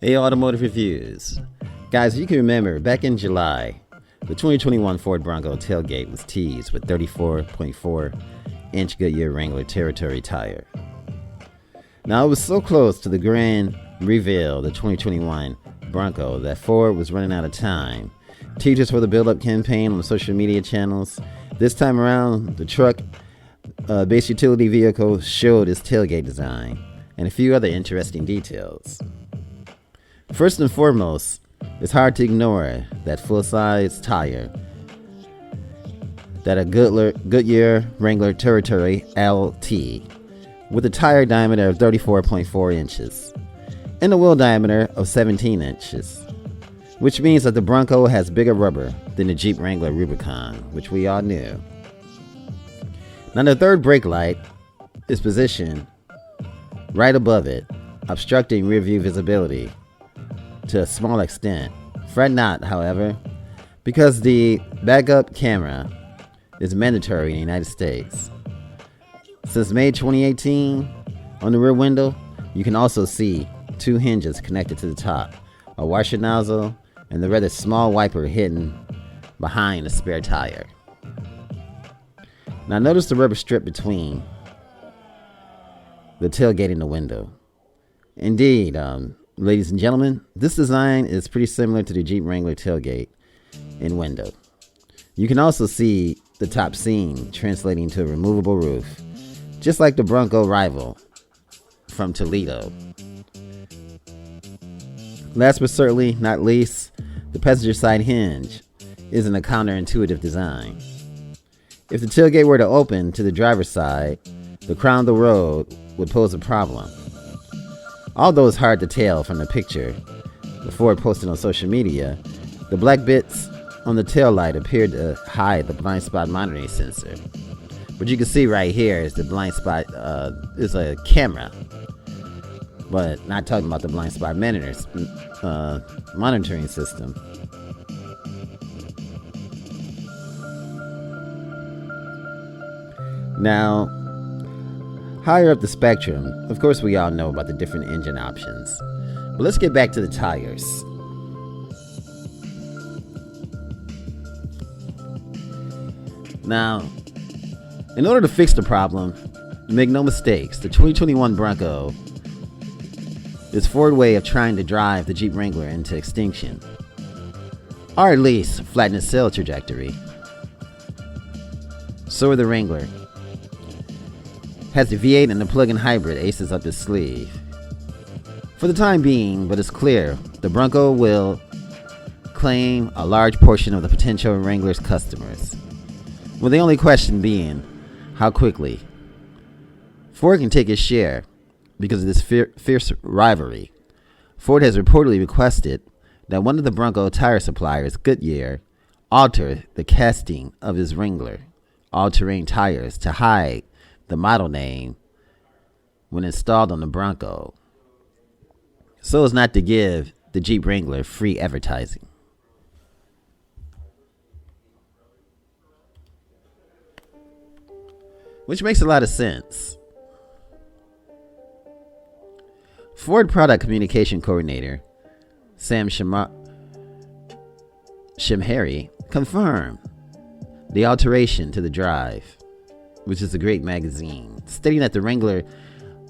Hey, Automotive Reviews. Guys, you can remember back in July, the 2021 Ford Bronco tailgate was teased with 34.4-inch Goodyear Wrangler Territory tire. Now, it was so close to the grand reveal of the 2021 Bronco that Ford was running out of time. Teasers for the build-up campaign on the social media channels. This time around, the truck-based utility vehicle showed its tailgate design and a few other interesting details. First and foremost, it's hard to ignore that full-size tire that a Goodyear Wrangler Territory LT with a tire diameter of 34.4 inches and a wheel diameter of 17 inches, which means that the Bronco has bigger rubber than the Jeep Wrangler Rubicon, which we all knew. Now, the third brake light is positioned right above it, obstructing rear view visibility to a small extent. Fret not, however, because the backup camera is mandatory in the United States. Since May 2018, on the rear window, you can also see two hinges connected to the top, a washer nozzle, and the rather small wiper hidden behind the spare tire. Now notice the rubber strip between the tailgate and the window. Indeed, ladies and gentlemen, this design is pretty similar to the Jeep Wrangler tailgate and window. You can also see the top seam translating to a removable roof, just like the Bronco rival from Toledo. Last but certainly not least, the passenger side hinge isn't a counterintuitive design. If the tailgate were to open to the driver's side, the crown of the road would pose a problem. Although it's hard to tell from the picture the Ford posted on social media, the black bits on the tail light appeared to hide the blind spot monitoring sensor. What you can see right here is the blind spot is a camera, but not talking about the blind spot monitoring system. Now, higher up the spectrum, of course we all know about the different engine options. But let's get back to the tires. Now, in order to fix the problem, make no mistakes, the 2021 Bronco is Ford's way of trying to drive the Jeep Wrangler into extinction, or at least flatten its sales trajectory. So the Wrangler has the V8 and the plug-in hybrid aces up its sleeve. For the time being, but it's clear, the Bronco will claim a large portion of the potential Wrangler's customers, with the only question being how quickly. Ford can take its share because of this fierce rivalry. Ford has reportedly requested that one of the Bronco tire suppliers, Goodyear, alter the casting of his Wrangler all-terrain tires to hide the model name when installed on the Bronco, so as not to give the Jeep Wrangler free advertising. Which makes a lot of sense. Ford Product Communication Coordinator Sam Shimhari confirmed the alteration to the drive, which is a great magazine, stating that the Wrangler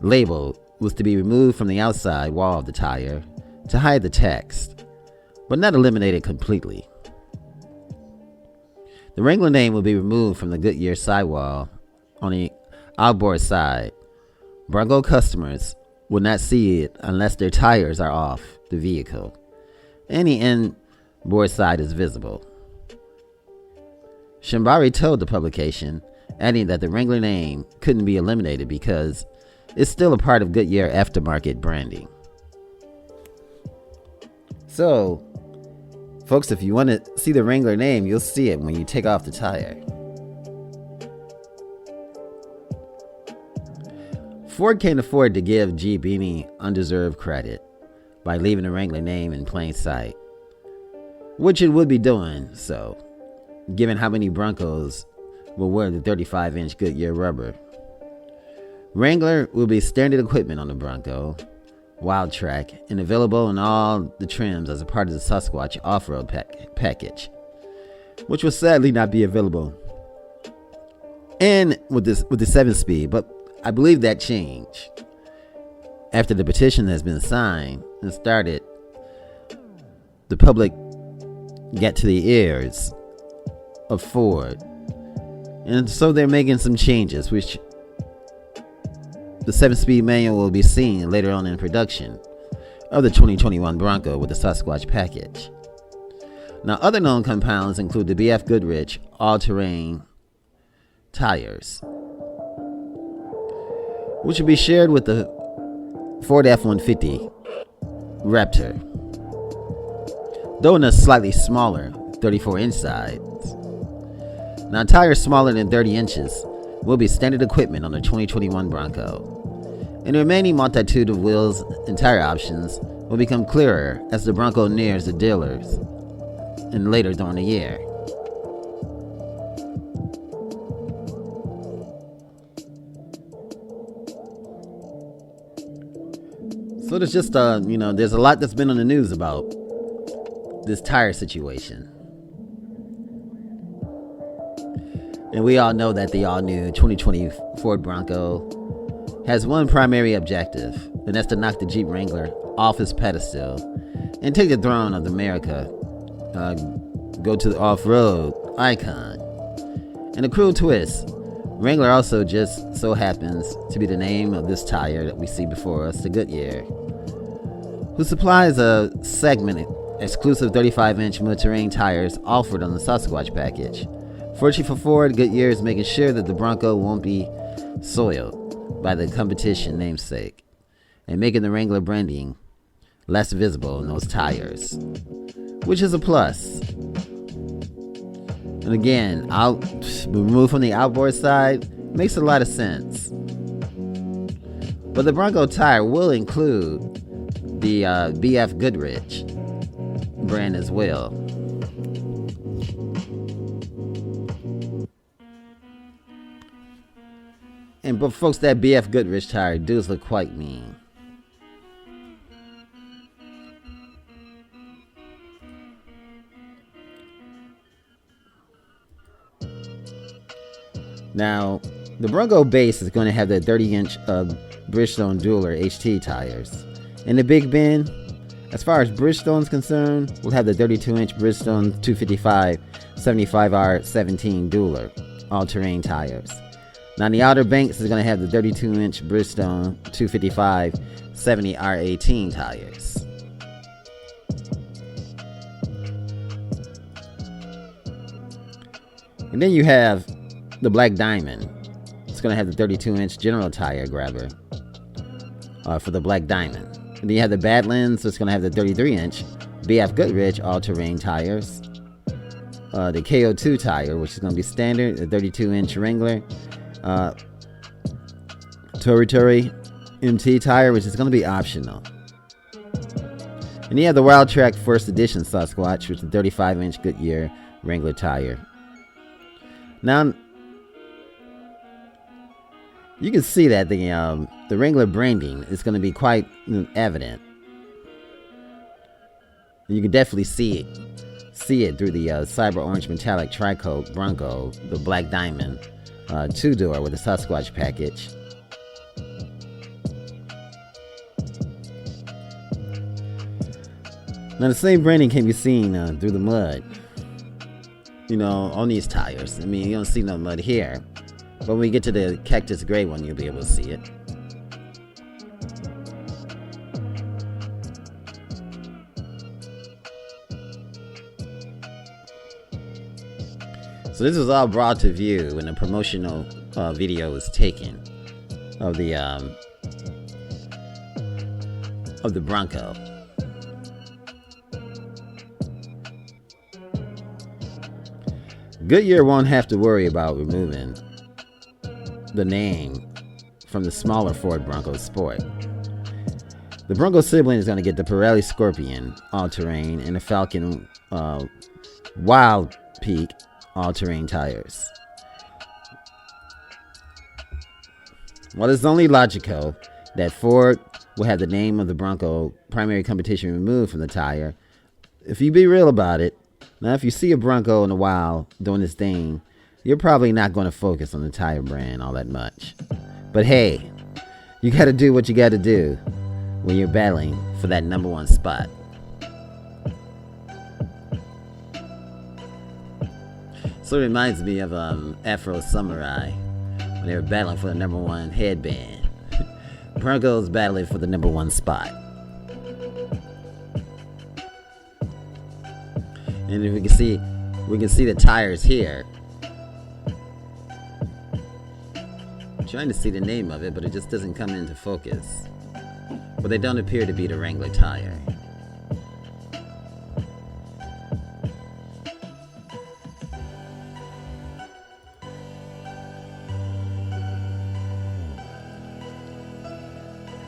label was to be removed from the outside wall of the tire to hide the text, but not eliminated completely. The Wrangler name will be removed from the Goodyear sidewall on the outboard side. Bronco customers will not see it unless their tires are off the vehicle. Any inboard side is visible. Shimhari told the publication, adding that the Wrangler name couldn't be eliminated because it's still a part of Goodyear aftermarket branding. So, folks, if you want to see the Wrangler name, you'll see it when you take off the tire. Ford can't afford to give Jeep any undeserved credit by leaving the Wrangler name in plain sight, which it would be doing so, given how many Broncos will wear the 35-inch Goodyear rubber. Wrangler will be standard equipment on the Bronco, Wild Track, and available in all the trims as a part of the Sasquatch off-road package, which will sadly not be available and with the 7-speed, but I believe that changed after the petition has been signed and started. The public get to the ears of Ford, and so they're making some changes, which the 7-speed manual will be seen later on in production of the 2021 Bronco with the Sasquatch package. Now, other known compounds include the BF Goodrich all-terrain tires, which will be shared with the Ford F-150 Raptor, though in a slightly smaller 34-inch size. Now, tires smaller than 30 inches will be standard equipment on the 2021 Bronco, and the remaining multitude of wheels and tire options will become clearer as the Bronco nears the dealers and later during the year. So there's just there's a lot that's been on the news about this tire situation. And we all know that the all-new 2020 Ford Bronco has one primary objective, and that's to knock the Jeep Wrangler off his pedestal and take the throne of America, go to the off-road icon. And a cruel twist, Wrangler also just so happens to be the name of this tire that we see before us, the Goodyear, who supplies a segmented, exclusive 35-inch mid-terrain tires offered on the Sasquatch package. Fortunately for Ford, Goodyear is making sure that the Bronco won't be soiled by the competition namesake and making the Wrangler branding less visible in those tires, which is a plus. And again, removed from the outboard side makes a lot of sense. But the Bronco tire will include the BF Goodrich brand as well. But folks, that BF Goodrich tire does look quite mean. Now, the Bronco base is going to have the 30-inch Bridgestone Dueler HT tires. And the Big Bend, as far as Bridgestone is concerned, will have the 32-inch Bridgestone 255 75R17 Dueler all-terrain tires. Now, the Outer Banks is going to have the 32-inch Bridgestone 255 70R18 tires. And then you have the Black Diamond. It's going to have the 32-inch General tire grabber for the Black Diamond. And then you have the Badlands, so it's going to have the 33-inch BF Goodrich all-terrain tires. The KO2 tire, which is going to be standard, the 32-inch Wrangler Territory MT tire, which is going to be optional. And you have the Wild Track First Edition Sasquatch, which is the 35-inch Goodyear Wrangler tire. Now, you can see that the Wrangler branding is going to be quite evident. You can definitely see it through the cyber orange metallic tricoat Bronco, the Black Diamond 2-door with the Sasquatch package. Now, the same branding can be seen through the mud, on these tires. I mean, you don't see no mud here, but when we get to the cactus gray one, you'll be able to see it. So this was all brought to view when the promotional video was taken of the Bronco. Goodyear won't have to worry about removing the name from the smaller Ford Bronco Sport. The Bronco sibling is going to get the Pirelli Scorpion all-terrain and the Falcon Wild Peak all-terrain tires. Well, it's only logical that Ford will have the name of the Bronco primary competition removed from the tire. If you be real about it, now if you see a Bronco in a while doing this thing, you're probably not going to focus on the tire brand all that much. But hey, you got to do what you got to do when you're battling for that #1 spot. So it reminds me of Afro Samurai when they were battling for the #1 headband. Broncos battling for the #1 spot. And if we can see the tires here. I'm trying to see the name of it, but it just doesn't come into focus. But they don't appear to be the Wrangler tire.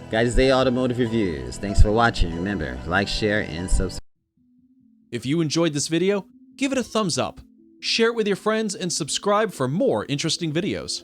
Guys, Day Automotive Reviews. Thanks for watching. Remember, like, share, and subscribe. If you enjoyed this video, give it a thumbs up, share it with your friends, and subscribe for more interesting videos.